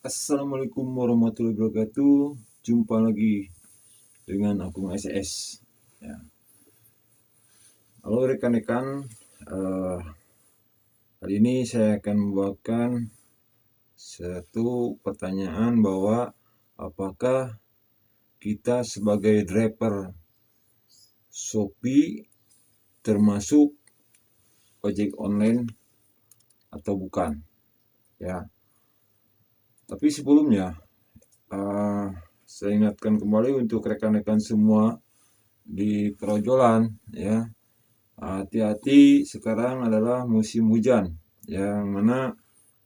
Assalamualaikum warahmatullahi wabarakatuh. Jumpa lagi dengan akun SS. Ya. Halo rekan-rekan, kali ini saya akan membawakan satu pertanyaan bahwa apakah kita sebagai driver Shopee termasuk ojek online atau bukan? Ya. Tapi sebelumnya saya ingatkan kembali untuk rekan-rekan semua di perojolan, ya, hati-hati, sekarang adalah musim hujan, yang mana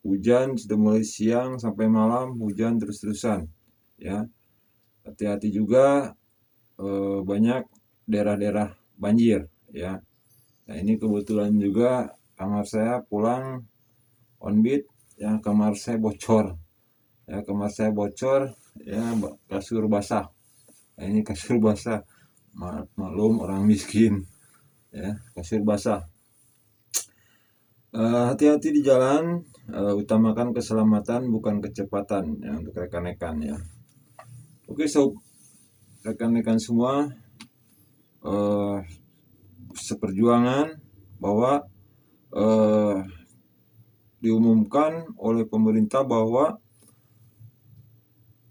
hujan sudah mulai siang sampai malam, hujan terus-terusan, ya. Hati-hati juga, banyak daerah-daerah banjir, ya. Nah, ini kebetulan juga kamar saya pulang on beat, ya, kamar saya bocor, ya, kasur basah. Nah, ini kasur basah, maklum orang miskin, ya, kasur basah. Hati-hati di jalan, utamakan keselamatan bukan kecepatan, ya, untuk rekan-rekan, ya. Oke, rekan-rekan semua, seperjuangan bahwa diumumkan oleh pemerintah bahwa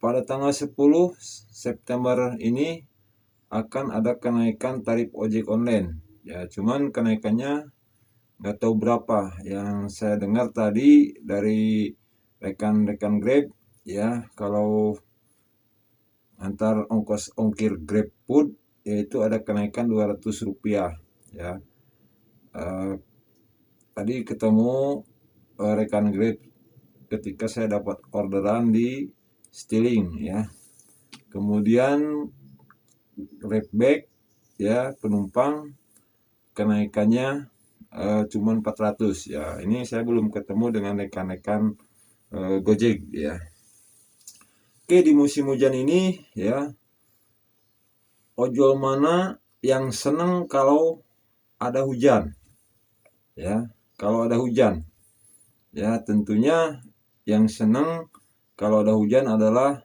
pada tanggal 10 September ini akan ada kenaikan tarif ojek online. Ya, cuman kenaikannya nggak tahu berapa. Yang saya dengar tadi dari rekan-rekan Grab, ya, kalau antar ongkir Grab Food yaitu ada kenaikan Rp200, ya. Tadi ketemu rekan Grab ketika saya dapat orderan di Stiling, ya. Kemudian Grabback, ya, penumpang kenaikannya cuma 400, ya. Ini saya belum ketemu dengan rekan-rekan Gojek, ya. Oke, di musim hujan ini, ya, ojol mana yang senang kalau ada hujan, ya? Kalau ada hujan, ya, tentunya yang senang kalau ada hujan adalah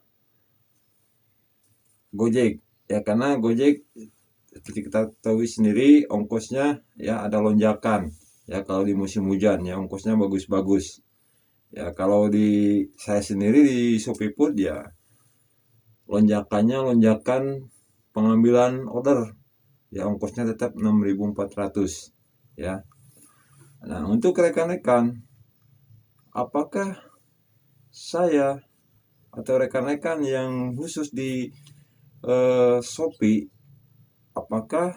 Gojek, ya, karena Gojek seperti kita tahu sendiri ongkosnya, ya, ada lonjakan, ya, kalau di musim hujan, ya, ongkosnya bagus-bagus. Ya, kalau di saya sendiri di Shopee Food, ya, lonjakan pengambilan order, ya, ongkosnya tetap 6.400, ya. Nah, untuk rekan-rekan, apakah saya atau rekan-rekan yang khusus di Shopee, apakah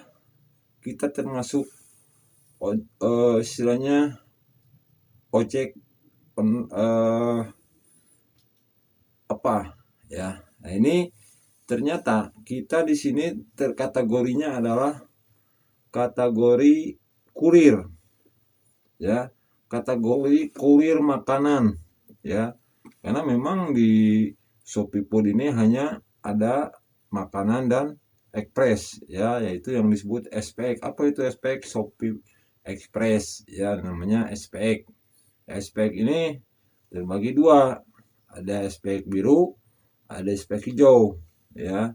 kita termasuk istilahnya ojek apa, ya? Nah, ini ternyata kita di sini terkategorinya adalah kategori kurir, ya, kategori kurir makanan, ya, karena memang di Shopee Food ini hanya ada makanan dan ekspres, ya, yaitu yang disebut SPX. Apa itu SPX? Shopee Express, ya, namanya SPX. SPX ini terbagi dua, ada SPX biru, ada SPX hijau, ya.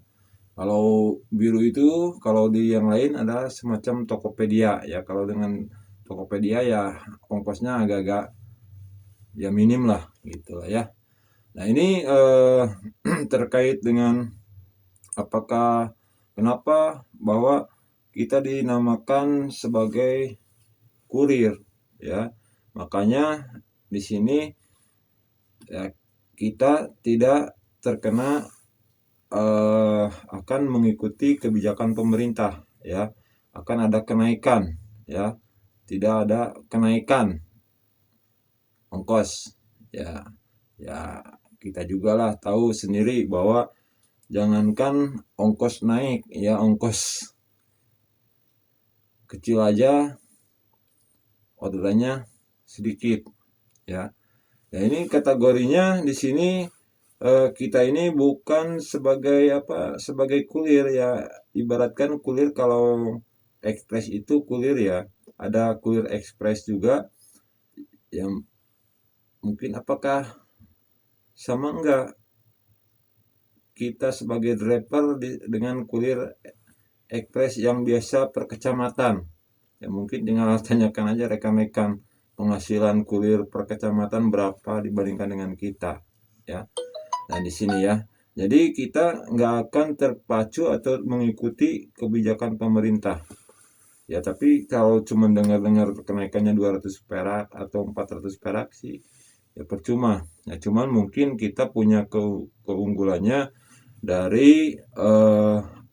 Kalau biru itu, kalau di yang lain ada semacam Tokopedia, ya. Kalau dengan Tokopedia, ya, ongkosnya agak-agak, ya, minim lah, gitu lah, ya. Nah, ini terkait dengan kenapa bahwa kita dinamakan sebagai kurir, ya. Makanya di sini, ya, kita tidak terkena akan mengikuti kebijakan pemerintah, ya. Akan ada kenaikan, ya, tidak ada kenaikan ongkos, ya. Ya, kita juga lah tahu sendiri bahwa jangankan ongkos naik, ya, ongkos kecil aja orderannya sedikit, ya. Ya, ini kategorinya di sini kita ini bukan sebagai kulir, ya. Ibaratkan kulir, kalau ekspres itu kulir, ya, ada kulir ekspres juga, yang mungkin apakah sama enggak kita sebagai driver dengan kurir ekspres yang biasa per kecamatan. Ya mungkin tinggal tanyakan aja rekan-rekan penghasilan kurir per kecamatan berapa dibandingkan dengan kita, ya. Nah di sini ya, jadi kita nggak akan terpacu atau mengikuti kebijakan pemerintah, ya. Tapi kalau cuma dengar-dengar kenaikannya 200 perak atau 400 perak sih ya percuma. Ya cuman mungkin kita punya keunggulannya dari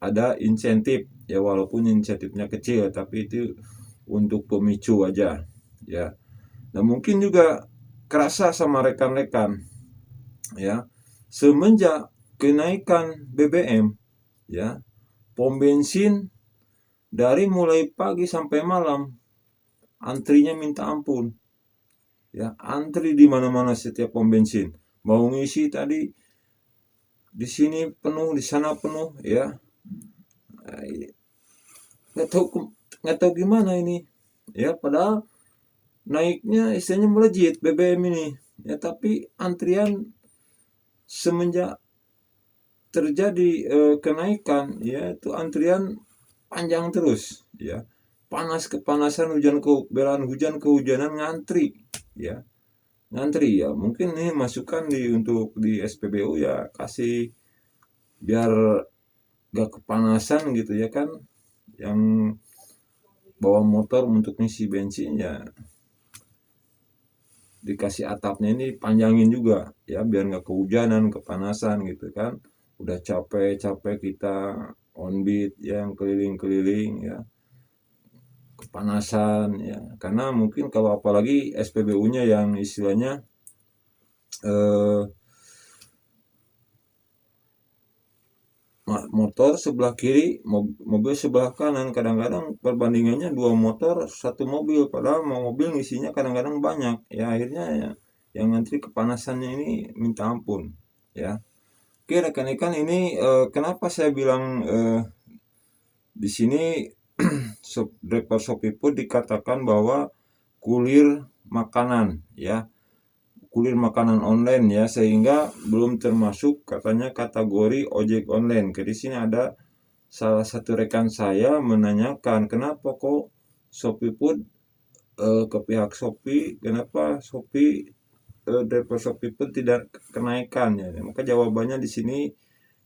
ada insentif, ya walaupun insentifnya kecil tapi itu untuk pemicu aja, ya. Nah mungkin juga kerasa sama rekan-rekan, ya, semenjak kenaikan BBM, ya, pom bensin dari mulai pagi sampai malam antrinya minta ampun, ya, antri di mana-mana setiap pom bensin. Mau ngisi tadi di sini penuh, di sana penuh, ya. Nggak tahu gimana ini, ya. Padahal naiknya istilahnya melejit BBM ini, ya. Tapi antrian semenjak terjadi kenaikan, ya, itu antrian panjang terus, ya. Kepanasan, hujan kehujanan ngantri, ya. Ngantri, ya. Mungkin ini masukan untuk di SPBU, ya, kasih biar gak kepanasan gitu, ya kan. Yang bawa motor untuk ngisi bensin, ya, dikasih atapnya ini panjangin juga, ya, biar nggak kehujanan, kepanasan gitu kan. Udah capek kita on beat, yang keliling-keliling, ya, kepanasan, ya. Karena mungkin kalau apalagi SPBU-nya yang istilahnya motor sebelah kiri, mobil sebelah kanan. Kadang-kadang perbandingannya 2 motor 1 mobil, padahal mobil ngisinya kadang-kadang banyak, ya. Akhirnya ya, yang ngantri kepanasannya ini minta ampun, ya. Oke rekan-rekan, ini kenapa saya bilang di sini driver Shopee Food dikatakan bahwa kurir makanan, ya, kurir makanan online, ya, sehingga belum termasuk katanya kategori ojek online. Di sini ada salah satu rekan saya menanyakan kenapa kok Shopee Food ke pihak Shopee, kenapa Shopee driver Shopee Food tidak kenaikan, ya. Maka jawabannya di sini,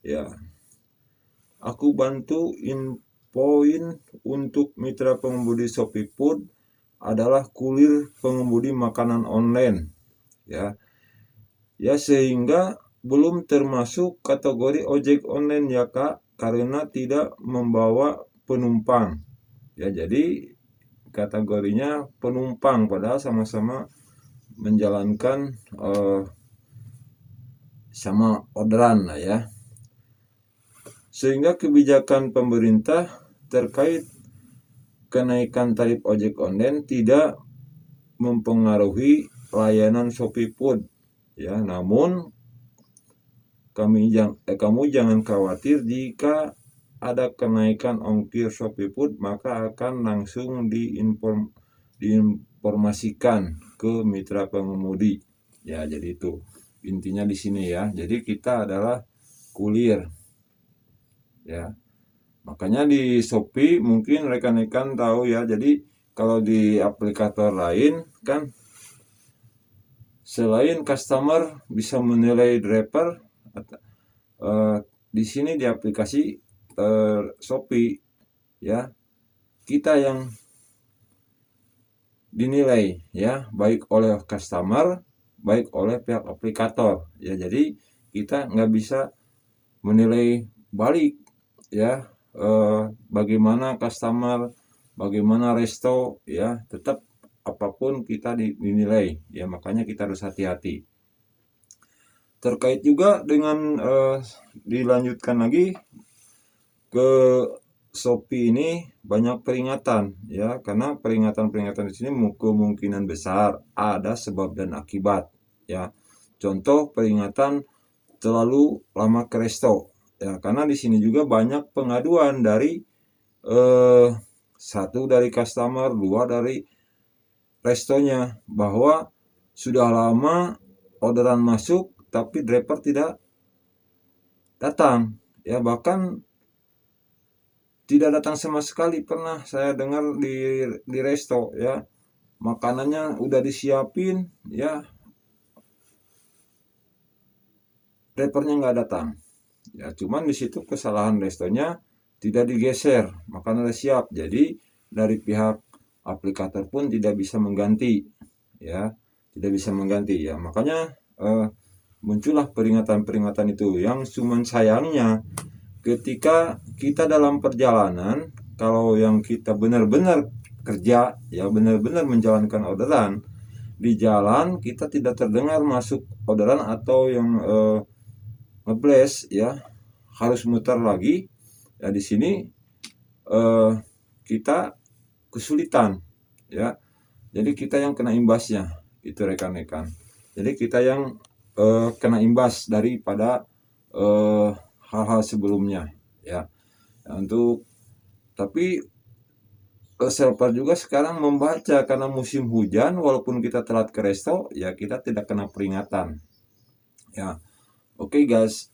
ya, aku bantu infoin untuk mitra pengemudi Shopee Food adalah kurir pengemudi makanan online, ya. Ya sehingga belum termasuk kategori ojek online, ya Kak, karena tidak membawa penumpang. Ya jadi kategorinya penumpang padahal sama-sama menjalankan sama orderan lah, ya. Sehingga kebijakan pemerintah terkait kenaikan tarif ojek online tidak mempengaruhi layanan Shopee Food, ya. Namun kamu jangan khawatir jika ada kenaikan ongkir Shopee Food, maka akan langsung diinformasikan ke mitra pengemudi, ya. Jadi itu intinya di sini, ya. Jadi kita adalah kurir, ya. Makanya di Shopee mungkin rekan-rekan tahu, ya. Jadi kalau di aplikator lain kan selain customer bisa menilai driver, di sini di aplikasi Shopee, ya, kita yang dinilai, ya, baik oleh customer, baik oleh pihak aplikator, ya. Jadi kita nggak bisa menilai balik, ya, bagaimana customer, bagaimana resto, ya, tetap apapun kita dinilai, ya. Makanya kita harus hati-hati. Terkait juga dengan dilanjutkan lagi ke Shopee ini banyak peringatan, ya, karena peringatan-peringatan di sini kemungkinan besar ada sebab dan akibat, ya. Contoh peringatan terlalu lama ke resto, ya, karena di sini juga banyak pengaduan dari satu dari customer, dua dari restonya, bahwa sudah lama orderan masuk tapi driver tidak datang, ya bahkan tidak datang sama sekali. Pernah saya dengar di resto, ya makanannya udah disiapin, ya drivernya nggak datang. Ya cuman di situ kesalahan restonya tidak digeser, makanan udah siap. Jadi dari pihak aplikator pun tidak bisa mengganti, ya tidak bisa mengganti, ya makanya muncullah peringatan-peringatan itu. Yang cuman sayangnya ketika kita dalam perjalanan, kalau yang kita benar-benar kerja, ya benar-benar menjalankan orderan, di jalan kita tidak terdengar masuk orderan atau yang ngeblast, ya harus muter lagi, ya di sini kita kesulitan, ya jadi kita yang kena imbasnya itu rekan-rekan. Jadi kita yang kena imbas daripada hal-hal sebelumnya, ya untuk tapi server juga sekarang membaca karena musim hujan, walaupun kita telat ke resto, ya kita tidak kena peringatan, ya. Oke guys,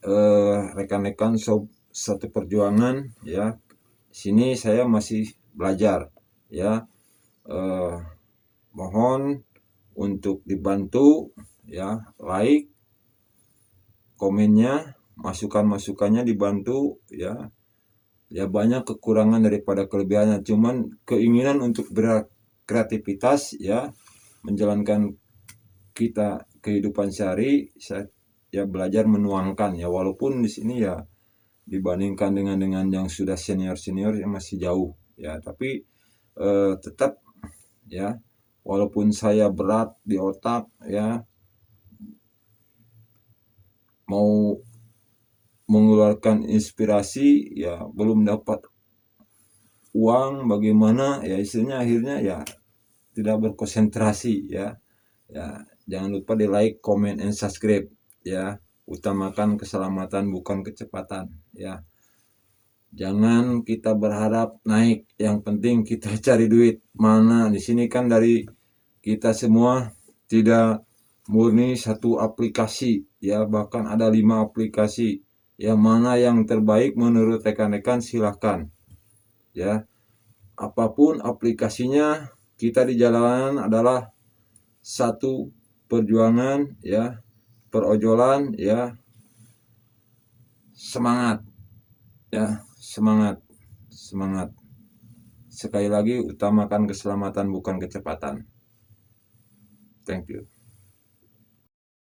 rekan-rekan satu perjuangan, ya sini saya masih belajar, ya mohon untuk dibantu, ya like, komennya, masukannya dibantu, ya banyak kekurangan daripada kelebihannya, cuman keinginan untuk berkreativitas, ya menjalankan kita kehidupan sehari, saya ya belajar menuangkan, ya walaupun di sini ya dibandingkan dengan yang sudah senior yang masih jauh, ya tapi tetap, ya walaupun saya berat di otak, ya mau mengeluarkan inspirasi, ya belum dapat uang, bagaimana, ya istilahnya akhirnya ya tidak berkonsentrasi, ya jangan lupa di like, comment, and subscribe, ya utamakan keselamatan bukan kecepatan, ya jangan kita berharap naik, yang penting kita cari duit. Mana di sini kan dari kita semua tidak murni satu aplikasi, ya bahkan ada 5 aplikasi. Yang mana yang terbaik menurut rekan-rekan silahkan, ya apapun aplikasinya, kita di jalanan adalah satu perjuangan, ya perojolan, ya semangat, ya semangat. Sekali lagi, utamakan keselamatan bukan kecepatan. Thank you.